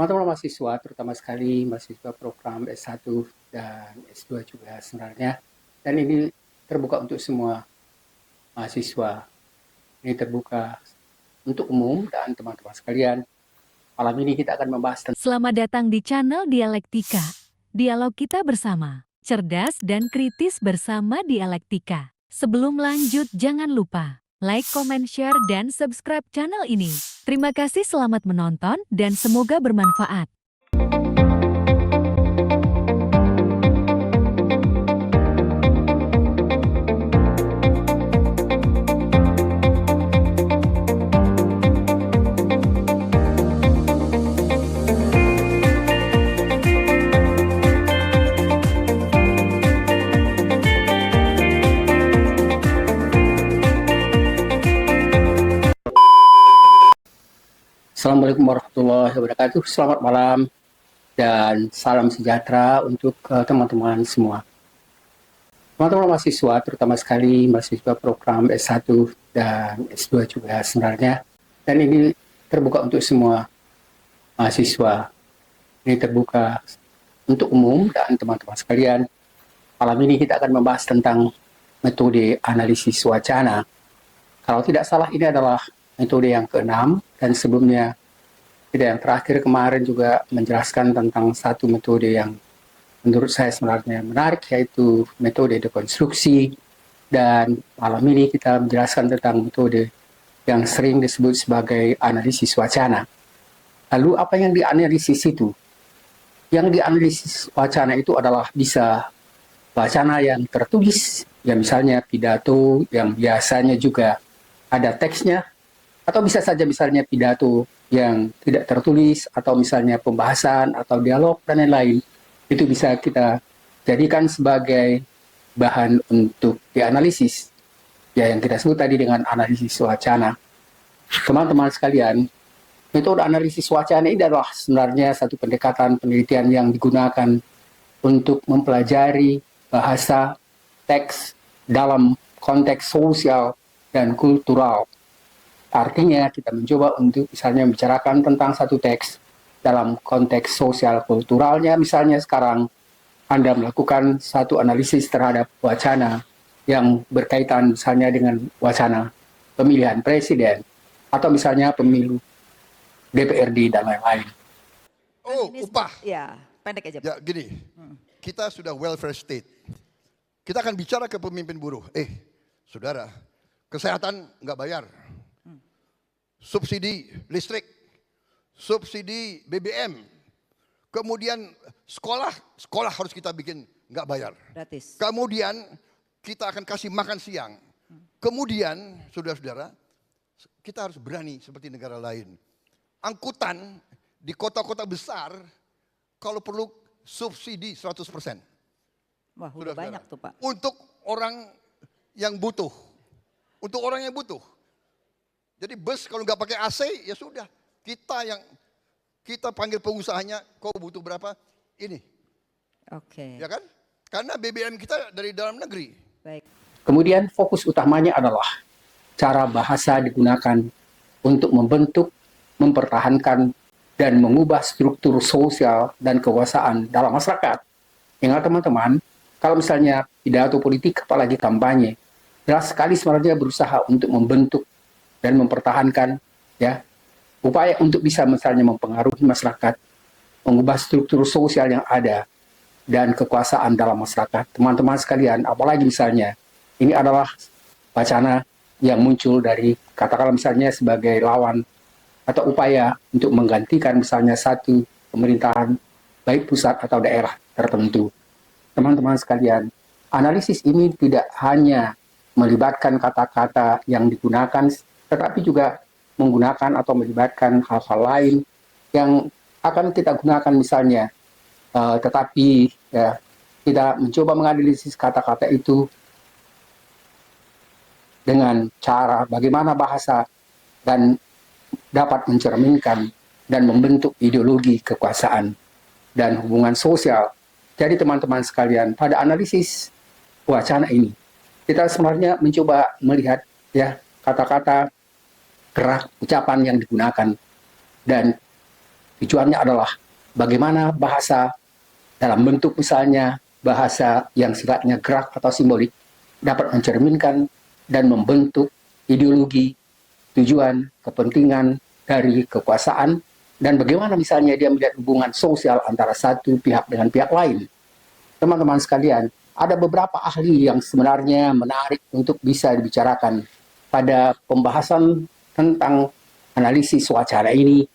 Teman-teman mahasiswa, terutama sekali mahasiswa program S1 dan S2 juga sebenarnya. Dan ini terbuka untuk semua mahasiswa. Ini terbuka untuk umum dan teman-teman sekalian. Malam ini kita akan membahas tentang Selamat datang di channel Dialektika. Dialog kita bersama, cerdas dan kritis bersama Dialektika. Sebelum lanjut, jangan lupa like, comment, share, dan subscribe channel ini. Terima kasih, selamat menonton, dan semoga bermanfaat. Assalamualaikum warahmatullahi wabarakatuh. Selamat malam dan salam sejahtera untuk teman-teman semua. Teman-teman mahasiswa, terutama sekali mahasiswa program S1 dan S2 juga sebenarnya. Dan ini terbuka untuk semua mahasiswa. Ini terbuka untuk umum dan teman-teman sekalian. Malam ini kita akan membahas tentang metode analisis wacana. Kalau tidak salah ini adalah metode yang keenam, dan sebelumnya yang terakhir kemarin juga menjelaskan tentang satu metode yang menurut saya sebenarnya menarik, yaitu metode dekonstruksi. Dan malam ini kita menjelaskan tentang metode yang sering disebut sebagai analisis wacana. Lalu apa yang dianalisis itu? Yang dianalisis wacana itu adalah bisa wacana yang tertulis, ya misalnya pidato yang biasanya juga ada teksnya, atau bisa saja misalnya pidato yang tidak tertulis, atau misalnya pembahasan atau dialog dan lain-lain. Itu bisa kita jadikan sebagai bahan untuk dianalisis, ya yang kita sebut tadi dengan analisis wacana. Teman-teman sekalian, metode analisis wacana ini adalah sebenarnya satu pendekatan penelitian yang digunakan untuk mempelajari bahasa teks dalam konteks sosial dan kultural. Artinya kita mencoba untuk misalnya membicarakan tentang satu teks dalam konteks sosial kulturalnya. Misalnya sekarang Anda melakukan satu analisis terhadap wacana yang berkaitan misalnya dengan wacana pemilihan presiden, atau misalnya pemilu DPRD dan lain-lain. Oh, upah. Ya, pendek aja. Ya, gini. Kita sudah welfare state. Kita akan bicara ke pemimpin buruh. Saudara, kesehatan nggak bayar. Subsidi listrik, subsidi BBM, kemudian sekolah harus kita bikin nggak bayar. Gratis. Kemudian kita akan kasih makan siang. Kemudian, saudara-saudara, kita harus berani seperti negara lain. Angkutan di kota-kota besar, kalau perlu subsidi 100%. Wah, udah banyak tuh Pak. Untuk orang yang butuh. Untuk orang yang butuh. Jadi bus kalau nggak pakai AC ya sudah, kita panggil pengusahanya, kau butuh berapa? Ini. Oke. Ya kan? Karena BBM kita dari dalam negeri. Baik. Kemudian fokus utamanya adalah cara bahasa digunakan untuk membentuk, mempertahankan, dan mengubah struktur sosial dan kekuasaan dalam masyarakat. Ingat teman-teman, kalau misalnya pidato politik apalagi kampanye, jelas sekali sebenarnya berusaha untuk membentuk dan mempertahankan, ya, upaya untuk bisa misalnya mempengaruhi masyarakat, mengubah struktur sosial yang ada dan kekuasaan dalam masyarakat. Teman-teman sekalian, apalagi misalnya ini adalah wacana yang muncul dari katakanlah misalnya sebagai lawan atau upaya untuk menggantikan misalnya satu pemerintahan baik pusat atau daerah tertentu. Teman-teman sekalian, analisis ini tidak hanya melibatkan kata-kata yang digunakan, tetapi juga menggunakan atau melibatkan hal-hal lain yang akan kita gunakan misalnya, tetapi ya, kita mencoba menganalisis kata-kata itu dengan cara bagaimana bahasa dan dapat mencerminkan dan membentuk ideologi kekuasaan dan hubungan sosial. Jadi teman-teman sekalian, pada analisis wacana ini, kita sebenarnya mencoba melihat ya kata-kata, gerak, ucapan yang digunakan, dan Tujuannya adalah bagaimana bahasa dalam bentuk misalnya bahasa yang sifatnya gerak atau simbolik dapat mencerminkan dan membentuk ideologi, tujuan, kepentingan dari kekuasaan, dan bagaimana misalnya dia melihat hubungan sosial antara satu pihak dengan pihak lain. Teman-teman sekalian, ada beberapa ahli yang sebenarnya menarik untuk bisa dibicarakan pada pembahasan tentang analisis wacana ini,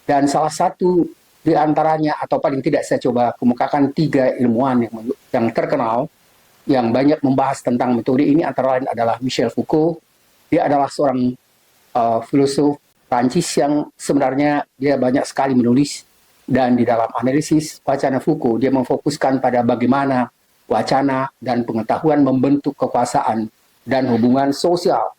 dan salah satu di antaranya, atau paling tidak saya coba kemukakan 3 ilmuwan yang terkenal yang banyak membahas tentang metode ini, antara lain adalah Michel Foucault. Dia adalah seorang filosof Prancis yang sebenarnya dia banyak sekali menulis, dan di dalam analisis wacana Foucault dia memfokuskan pada bagaimana wacana dan pengetahuan membentuk kekuasaan dan hubungan sosial.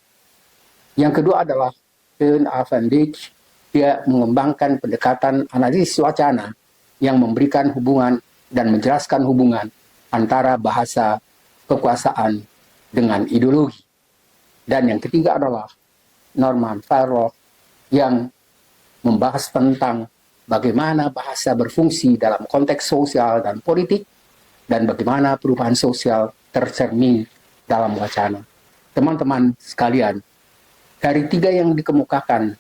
Yang kedua adalah Teun van Dijk. Dia mengembangkan pendekatan analisis wacana yang memberikan hubungan dan menjelaskan hubungan antara bahasa, kekuasaan dengan ideologi. Dan yang ketiga adalah Norman Fairlock yang membahas tentang bagaimana bahasa berfungsi dalam konteks sosial dan politik, dan bagaimana perubahan sosial tercermin dalam wacana. Teman-teman sekalian, dari 3 yang dikemukakan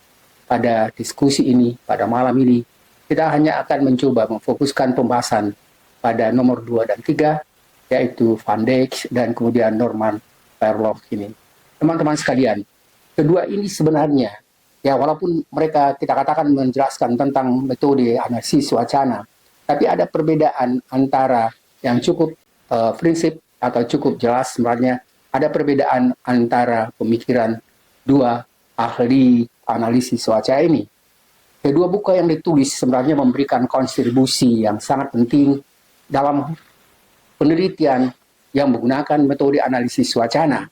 pada diskusi ini, pada malam ini, kita hanya akan mencoba memfokuskan pembahasan pada nomor 2 dan 3, yaitu Van Dijk dan kemudian Norman Fairlock ini. Teman-teman sekalian, kedua ini sebenarnya, ya walaupun mereka kita katakan menjelaskan tentang metode analisis wacana, tapi ada perbedaan antara yang cukup prinsip atau cukup jelas. Sebenarnya ada perbedaan antara pemikiran 2 ahli analisis wacana ini. Kedua buku yang ditulis sebenarnya memberikan kontribusi yang sangat penting dalam penelitian yang menggunakan metode analisis wacana.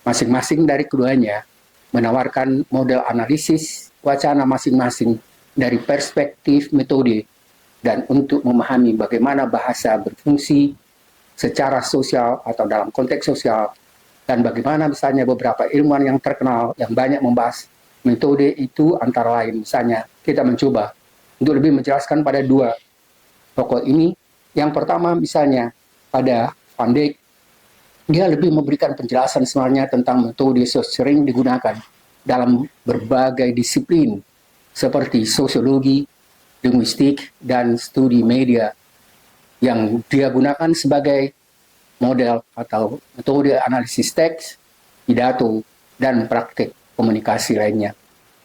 Masing-masing dari keduanya menawarkan model analisis wacana masing-masing dari perspektif metode, dan untuk memahami bagaimana bahasa berfungsi secara sosial atau dalam konteks sosial, dan bagaimana misalnya beberapa ilmuwan yang terkenal yang banyak membahas metode itu, antara lain misalnya kita mencoba untuk lebih menjelaskan pada 2 tokoh ini. Yang pertama misalnya pada Van Dijk, dia lebih memberikan penjelasan sebenarnya tentang metode yang sering digunakan dalam berbagai disiplin seperti sosiologi, linguistik, dan studi media, yang dia gunakan sebagai model atau metode analisis teks, pidato, dan praktik komunikasi lainnya.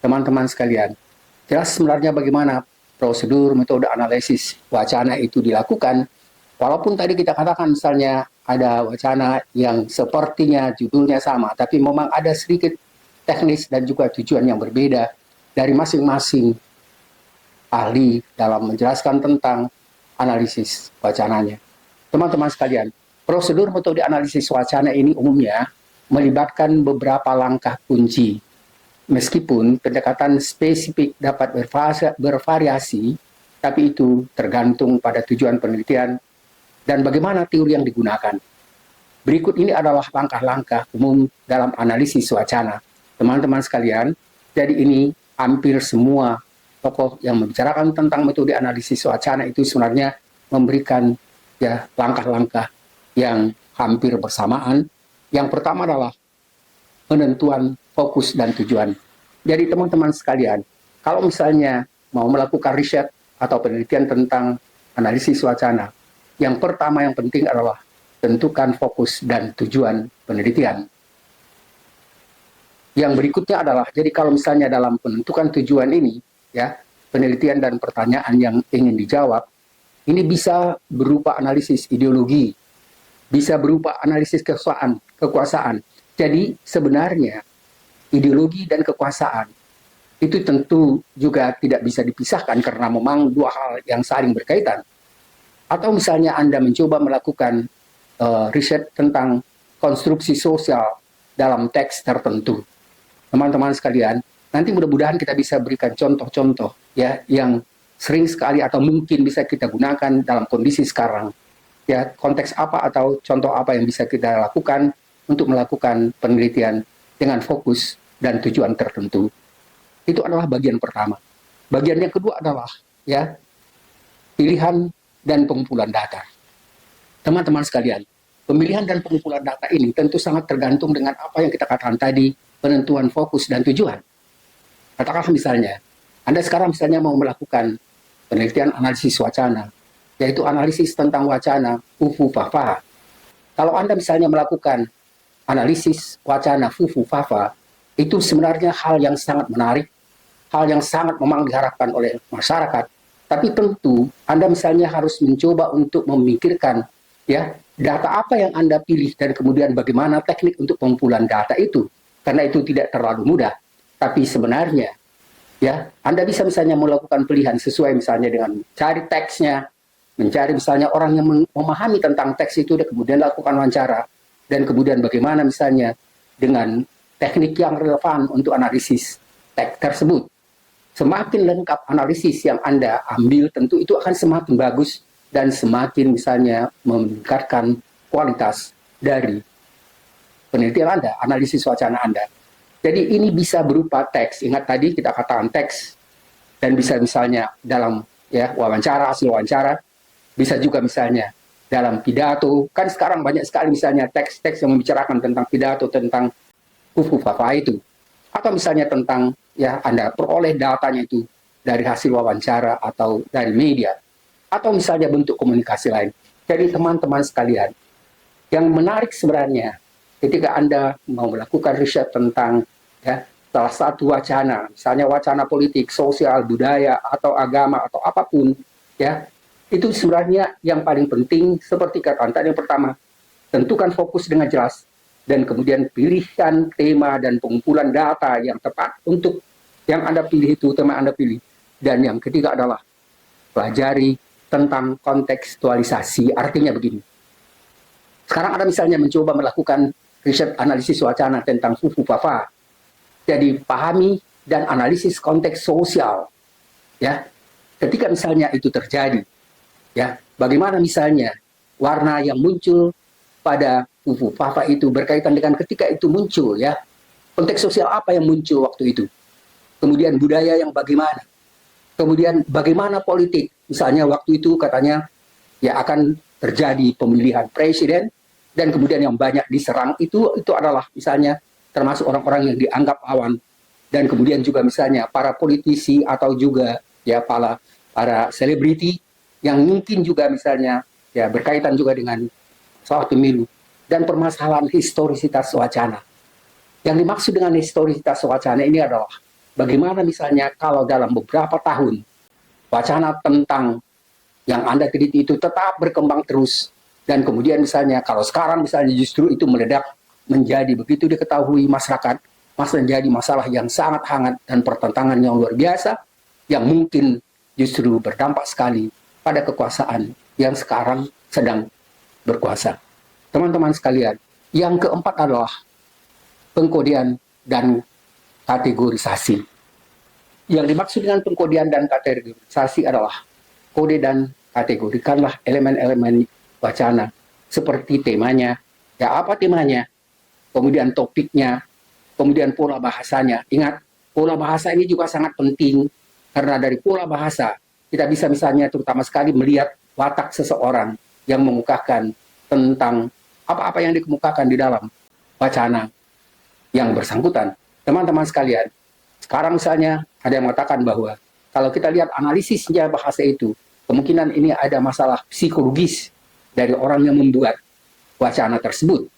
Teman-teman sekalian, jelas sebenarnya bagaimana prosedur metode analisis wacana itu dilakukan. Walaupun tadi kita katakan misalnya ada wacana yang sepertinya judulnya sama, tapi memang ada sedikit teknis dan juga tujuan yang berbeda dari masing-masing ahli dalam menjelaskan tentang analisis wacananya. Teman-teman sekalian, prosedur metode analisis wacana ini umumnya melibatkan beberapa langkah kunci. Meskipun pendekatan spesifik dapat bervariasi, tapi itu tergantung pada tujuan penelitian dan bagaimana teori yang digunakan. Berikut ini adalah langkah-langkah umum dalam analisis wacana. Teman-teman sekalian, jadi ini hampir semua tokoh yang membicarakan tentang metode analisis wacana itu sebenarnya memberikan ya langkah-langkah yang hampir bersamaan. Yang pertama adalah penentuan fokus dan tujuan. Jadi teman-teman sekalian, kalau misalnya mau melakukan riset atau penelitian tentang analisis wacana, yang pertama yang penting adalah tentukan fokus dan tujuan penelitian. Yang berikutnya adalah, jadi kalau misalnya dalam penentukan tujuan ini, ya penelitian dan pertanyaan yang ingin dijawab, ini bisa berupa analisis ideologi, bisa berupa analisis kekuasaan. Jadi sebenarnya ideologi dan kekuasaan itu tentu juga tidak bisa dipisahkan karena memang 2 hal yang saling berkaitan. Atau misalnya Anda mencoba melakukan riset tentang konstruksi sosial dalam teks tertentu. Teman-teman sekalian, nanti mudah-mudahan kita bisa berikan contoh-contoh ya yang sering sekali atau mungkin bisa kita gunakan dalam kondisi sekarang. Ya, konteks apa atau contoh apa yang bisa kita lakukan untuk melakukan penelitian dengan fokus dan tujuan tertentu. Itu adalah bagian pertama. Bagian yang kedua adalah ya pilihan dan pengumpulan data. Teman-teman sekalian, pemilihan dan pengumpulan data ini tentu sangat tergantung dengan apa yang kita katakan tadi, penentuan fokus dan tujuan. Katakanlah misalnya, Anda sekarang misalnya mau melakukan penelitian analisis wacana, yaitu analisis tentang wacana fufu fafa. Kalau Anda misalnya melakukan analisis wacana fufu fafa, itu sebenarnya hal yang sangat menarik, hal yang sangat memang diharapkan oleh masyarakat. Tapi tentu Anda misalnya harus mencoba untuk memikirkan ya data apa yang Anda pilih dan kemudian bagaimana teknik untuk pengumpulan data itu. Karena itu tidak terlalu mudah. Tapi sebenarnya ya Anda bisa misalnya melakukan pilihan sesuai misalnya dengan cari teksnya, mencari misalnya orang yang memahami tentang teks itu dan kemudian lakukan wawancara, dan kemudian bagaimana misalnya dengan teknik yang relevan untuk analisis teks tersebut. Semakin lengkap analisis yang Anda ambil, tentu itu akan semakin bagus dan semakin misalnya meningkatkan kualitas dari penelitian Anda, analisis wacana Anda. Jadi ini bisa berupa teks. Ingat tadi kita katakan teks, dan bisa misalnya dalam ya wawancara, hasil wawancara, bisa juga misalnya dalam pidato. Kan sekarang banyak sekali misalnya teks-teks yang membicarakan tentang pidato, tentang fufu fafa itu. Atau misalnya tentang ya Anda peroleh datanya itu dari hasil wawancara atau dari media. Atau misalnya bentuk komunikasi lain. Jadi teman-teman sekalian, yang menarik sebenarnya ketika Anda mau melakukan riset tentang ya salah satu wacana, misalnya wacana politik, sosial, budaya, atau agama, atau apapun, ya itu sebenarnya yang paling penting seperti kata tadi yang pertama, tentukan fokus dengan jelas, dan kemudian pilihkan tema dan pengumpulan data yang tepat untuk yang Anda pilih itu, tema Anda pilih. Dan yang ketiga adalah pelajari tentang kontekstualisasi. Artinya begini, sekarang Anda misalnya mencoba melakukan riset analisis wacana tentang fufu fafa. Jadi pahami dan analisis konteks sosial. Ya, ketika misalnya itu terjadi, ya, bagaimana misalnya warna yang muncul pada fufu fafa itu berkaitan dengan ketika itu muncul, ya, konteks sosial apa yang muncul waktu itu. Kemudian budaya yang bagaimana. Kemudian bagaimana politik. Misalnya waktu itu katanya ya akan terjadi pemilihan presiden, dan kemudian yang banyak diserang itu adalah misalnya termasuk orang-orang yang dianggap lawan, dan kemudian juga misalnya para politisi atau juga ya para selebriti yang mungkin juga misalnya ya berkaitan juga dengan soal pemilu dan permasalahan historisitas wacana. Yang dimaksud dengan historisitas wacana ini adalah bagaimana misalnya kalau dalam beberapa tahun wacana tentang yang Anda teliti itu tetap berkembang terus, dan kemudian misalnya kalau sekarang misalnya justru itu meledak menjadi begitu diketahui masyarakat, menjadi masalah yang sangat hangat dan pertentangan yang luar biasa, yang mungkin justru berdampak sekali pada kekuasaan yang sekarang sedang berkuasa. Teman-teman sekalian, yang keempat adalah pengkodean dan kategorisasi. Yang dimaksud dengan pengkodean dan kategorisasi adalah kode dan kategorikanlah elemen-elemen wacana seperti temanya, ya apa temanya, kemudian topiknya, kemudian pola bahasanya. Ingat, pola bahasa ini juga sangat penting, karena dari pola bahasa kita bisa misalnya terutama sekali melihat watak seseorang yang mengemukakan tentang apa-apa yang dikemukakan di dalam wacana yang bersangkutan. Teman-teman sekalian, sekarang misalnya ada yang mengatakan bahwa kalau kita lihat analisisnya bahasa itu, kemungkinan ini ada masalah psikologis dari orang yang membuat wacana tersebut.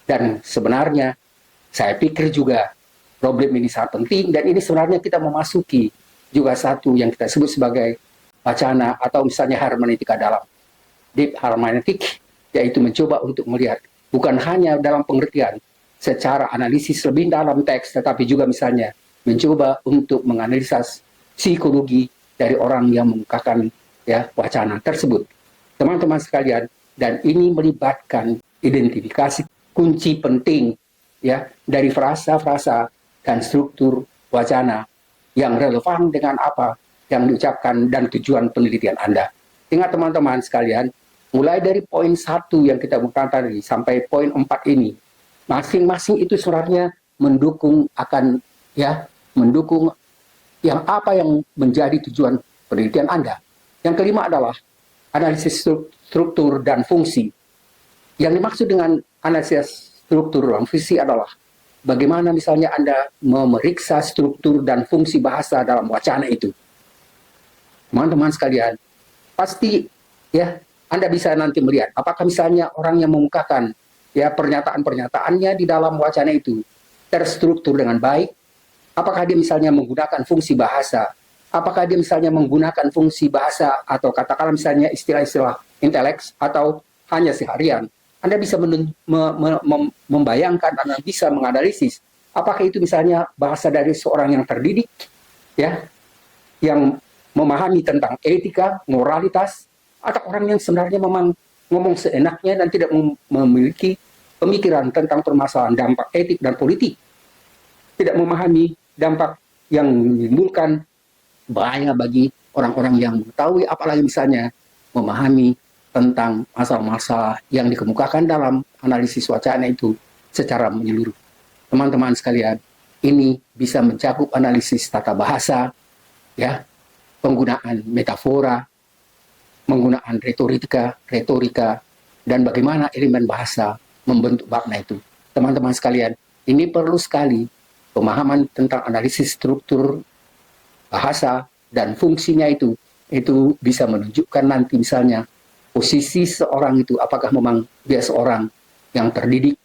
Dan sebenarnya saya pikir juga problem ini sangat penting, dan ini sebenarnya kita memasuki juga satu yang kita sebut sebagai wacana atau misalnya hermeneutika dalam. Deep hermeneutik, yaitu mencoba untuk melihat bukan hanya dalam pengertian secara analisis lebih dalam teks, tetapi juga misalnya mencoba untuk menganalisa psikologi dari orang yang mengemukakan ya wacana tersebut. Teman-teman sekalian, dan ini melibatkan identifikasi kunci penting ya dari frasa-frasa dan struktur wacana yang relevan dengan apa yang diucapkan dan tujuan penelitian Anda. Ingat teman-teman sekalian, mulai dari poin 1 yang kita bukan tadi sampai poin 4 ini, masing-masing itu sebenarnya mendukung yang apa yang menjadi tujuan penelitian Anda. Yang kelima adalah analisis struktur dan fungsi. Yang dimaksud dengan analisis struktur dan fungsi adalah bagaimana misalnya Anda memeriksa struktur dan fungsi bahasa dalam wacana itu. Teman-teman sekalian, pasti ya Anda bisa nanti melihat apakah misalnya orang yang mengemukakan ya pernyataan-pernyataannya di dalam wacana itu terstruktur dengan baik, apakah dia misalnya menggunakan fungsi bahasa, apakah dia misalnya menggunakan fungsi bahasa atau katakanlah misalnya istilah-istilah inteleks atau hanya seharian. Anda bisa membayangkan, Anda bisa menganalisis apakah itu misalnya bahasa dari seorang yang terdidik, ya, yang memahami tentang etika, moralitas, atau orang yang sebenarnya memang ngomong seenaknya dan tidak memiliki pemikiran tentang permasalahan dampak etik dan politik, tidak memahami dampak yang menimbulkan bahaya bagi orang-orang yang mengetahui, apalagi misalnya memahami tentang masalah-masalah yang dikemukakan dalam analisis wacana itu secara menyeluruh. Teman-teman sekalian, ini bisa mencakup analisis tata bahasa, ya, penggunaan metafora, penggunaan retorika, dan bagaimana elemen bahasa membentuk makna itu. Teman-teman sekalian, ini perlu sekali pemahaman tentang analisis struktur bahasa dan fungsinya itu bisa menunjukkan nanti misalnya posisi seorang itu, apakah memang dia seorang yang terdidik,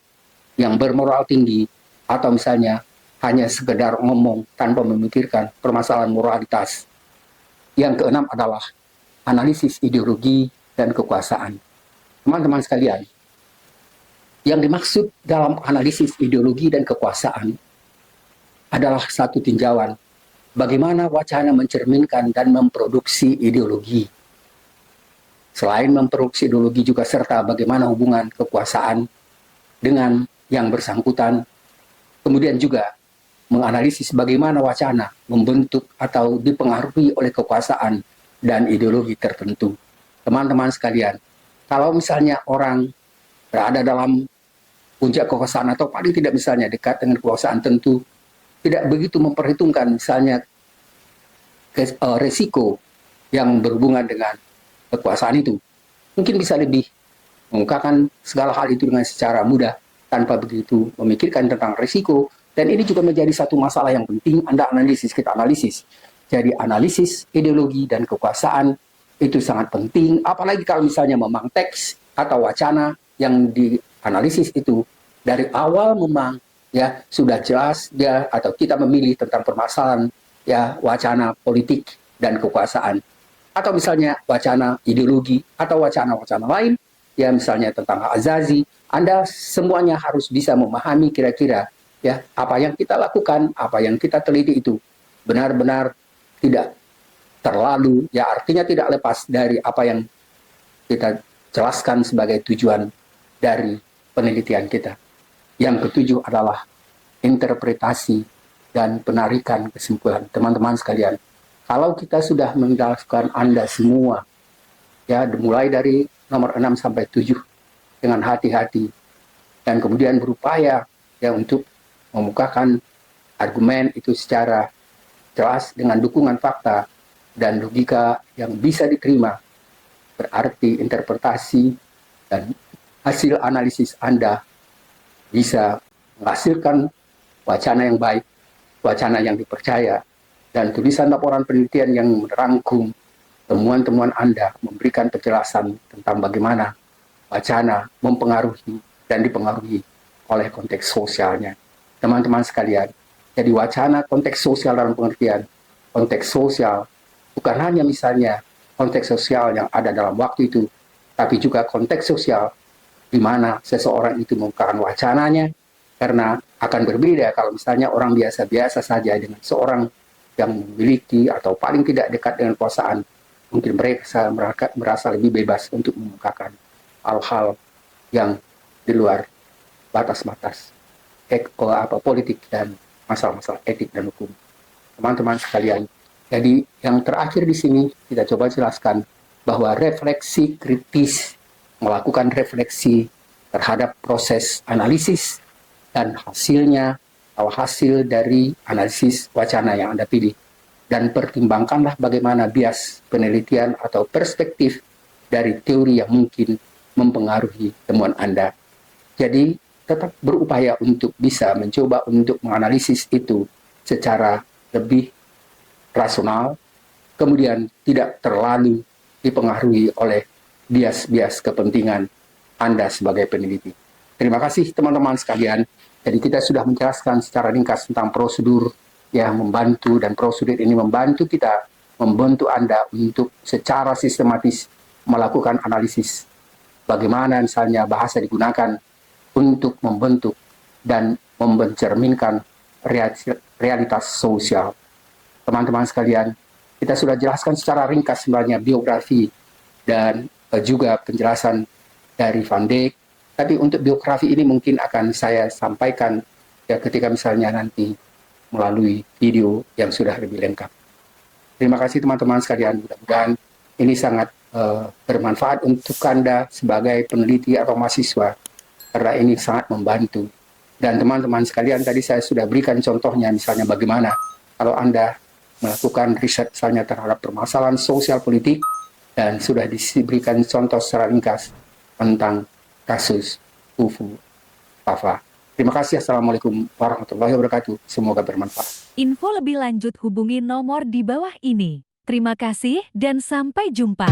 yang bermoral tinggi, atau misalnya hanya sekedar ngomong tanpa memikirkan permasalahan moralitas. Yang keenam adalah analisis ideologi dan kekuasaan. Teman-teman sekalian, yang dimaksud dalam analisis ideologi dan kekuasaan adalah satu tinjauan bagaimana wacana mencerminkan dan memproduksi ideologi. Selain memproduksi ideologi juga serta bagaimana hubungan kekuasaan dengan yang bersangkutan, kemudian juga menganalisis bagaimana wacana membentuk atau dipengaruhi oleh kekuasaan dan ideologi tertentu. Teman-teman sekalian, kalau misalnya orang berada dalam puncak kekuasaan atau paling tidak misalnya dekat dengan kekuasaan, tentu tidak begitu memperhitungkan misalnya resiko yang berhubungan dengan kekuasaan itu. Mungkin bisa lebih mengungkapkan segala hal itu dengan secara mudah tanpa begitu memikirkan tentang resiko. Dan ini juga menjadi satu masalah yang penting Anda analisis, kita analisis. Jadi analisis ideologi dan kekuasaan itu sangat penting, apalagi kalau misalnya memang teks atau wacana yang dianalisis itu dari awal memang ya sudah jelas dia atau kita memilih tentang permasalahan ya wacana politik dan kekuasaan, atau misalnya wacana ideologi atau wacana-wacana lain ya misalnya tentang hak asasi, Anda semuanya harus bisa memahami kira-kira ya apa yang kita lakukan, apa yang kita teliti itu benar-benar tidak terlalu ya artinya tidak lepas dari apa yang kita jelaskan sebagai tujuan dari penelitian kita. Yang ketujuh adalah interpretasi dan penarikan kesimpulan. Teman-teman sekalian, kalau kita sudah menjelaskan Anda semua, ya mulai dari nomor 6 sampai 7 dengan hati-hati, dan kemudian berupaya ya untuk memukakan argumen itu secara jelas dengan dukungan fakta dan logika yang bisa diterima, berarti interpretasi dan hasil analisis Anda bisa menghasilkan wacana yang baik, wacana yang dipercaya, dan tulisan laporan penelitian yang merangkum temuan-temuan Anda memberikan penjelasan tentang bagaimana wacana mempengaruhi dan dipengaruhi oleh konteks sosialnya. Teman-teman sekalian, jadi wacana konteks sosial dalam pengertian konteks sosial bukan hanya misalnya konteks sosial yang ada dalam waktu itu, tapi juga konteks sosial di mana seseorang itu mengungkapkan wacananya, karena akan berbeda kalau misalnya orang biasa-biasa saja dengan seorang yang memiliki atau paling tidak dekat dengan kekuasaan, mungkin mereka merasa lebih bebas untuk mengungkapkan hal-hal yang di luar batas-batas politik dan masalah-masalah etik dan hukum. Teman-teman sekalian, jadi yang terakhir di sini kita coba jelaskan bahwa refleksi kritis, melakukan refleksi terhadap proses analisis dan hasilnya atau hasil dari analisis wacana yang Anda pilih dan pertimbangkanlah bagaimana bias penelitian atau perspektif dari teori yang mungkin mempengaruhi temuan Anda. Jadi, tetap berupaya untuk bisa mencoba untuk menganalisis itu secara lebih rasional, kemudian tidak terlalu dipengaruhi oleh bias-bias kepentingan Anda sebagai peneliti. Terima kasih teman-teman sekalian. Jadi kita sudah menjelaskan secara ringkas tentang prosedur yang membantu, dan prosedur ini membantu kita, membantu Anda untuk secara sistematis melakukan analisis bagaimana misalnya bahasa digunakan untuk membentuk dan mencerminkan realitas sosial. Teman-teman sekalian, kita sudah jelaskan secara ringkas sebenarnya biografi dan juga penjelasan dari Van Dijk. Tapi untuk biografi ini mungkin akan saya sampaikan ya ketika misalnya nanti melalui video yang sudah lebih lengkap. Terima kasih teman-teman sekalian, mudah-mudahan ini sangat bermanfaat untuk Anda sebagai peneliti atau mahasiswa, karena ini sangat membantu. Dan teman-teman sekalian, tadi saya sudah berikan contohnya, misalnya bagaimana kalau Anda melakukan riset misalnya terhadap permasalahan sosial politik, dan sudah diberikan contoh secara ringkas tentang kasus UFO Pava. Terima kasih. Assalamualaikum warahmatullahi wabarakatuh. Semoga bermanfaat. Info lebih lanjut hubungi nomor di bawah ini. Terima kasih dan sampai jumpa.